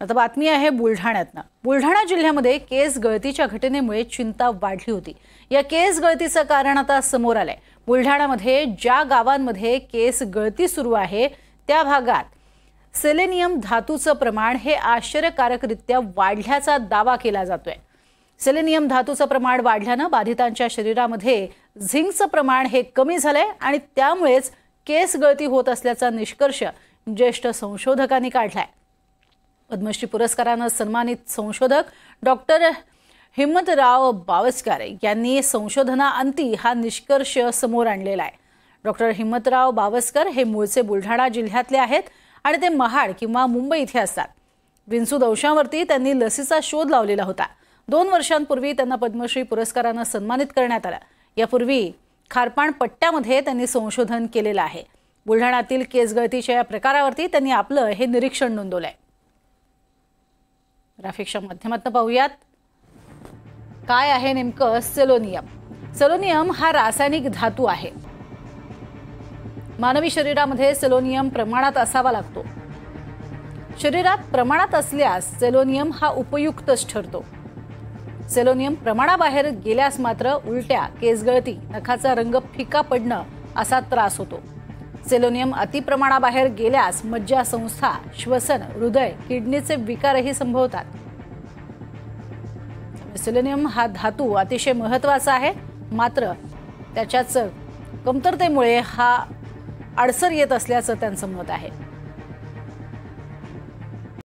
आता बातमी आहे बुलढाण्यातनं। बुलढाणा जिल्ह्यामध्ये केस गळतीच्या घटनेमुळे चिंता वाढली होती। या केस गळतीचं कारण आता समोर आलंय। बुलढाण्यामध्ये ज्या गावांमध्ये केस गळती सुरू आहे त्या भागात सेलेनियम धातूचं प्रमाण हे आश्चर्यकारकरित्या वाढल्याचा दावा केला जातोय। सेलेनियम धातूचं प्रमाण वाढल्यानं बाधितांच्या शरीरामध्ये झिंकचं प्रमाण हे कमी झालंय आणि त्यामुळेच केस गळती होत असल्याचा निष्कर्ष ज्येष्ठ संशोधकांनी काढलाय। पद्मश्री पुरस्कारानं सन्मानित संशोधक डॉक्टर हिम्मतराव बावस्कर यांनी संशोधनाअंती हा निष्कर्ष समोर आणलेला आहे। डॉक्टर हिम्मतराव बावस्कर हे मूळचे बुलढाणा जिल्ह्यातले आहेत आणि ते महाड किंवा मुंबई इथे असतात। विंचू दंशावरती त्यांनी लसीचा शोध लावलेला होता। 2 वर्षांपूर्वी त्यांना पद्मश्री पुरस्कारानं सन्मानित करण्यात आलं। यापूर्वी खारपाण पट्ट्यामध्ये त्यांनी संशोधन केलेलं आहे। बुलढाण्यातील केस गळतीच्या या प्रकारावरती त्यांनी आपलं हे निरीक्षण नोंदवलंय। ग्राफिक्सच्या माध्यमातून पाहूयात काय आहे नेमकं सेलोनियम। सेलोनियम हा रासायनिक धातू आहे। मानवी शरीरामध्ये सेलोनियम प्रमाणात असावा लागतो। शरीरात प्रमाणात असल्यास सेलोनियम हा उपयुक्तच ठरतो। सेलोनियम प्रमाणाबाहेर गेल्यास मात्र उलट्या, केसगळती, नखाचा रंग फिका पडणं असा त्रास होतो। सेलोनियम अतिप्रमाणाबाहेर गेल्यास मज्जासंस्था, श्वसन, हृदय, किडनीचे विकारही संभवतात। सेलेनियम हा धातू अतिशय महत्त्वाचा आहे, मात्र त्याच्याच कमतरतेमुळे हा अडसर येत असल्याचं त्यांचं मत आहे।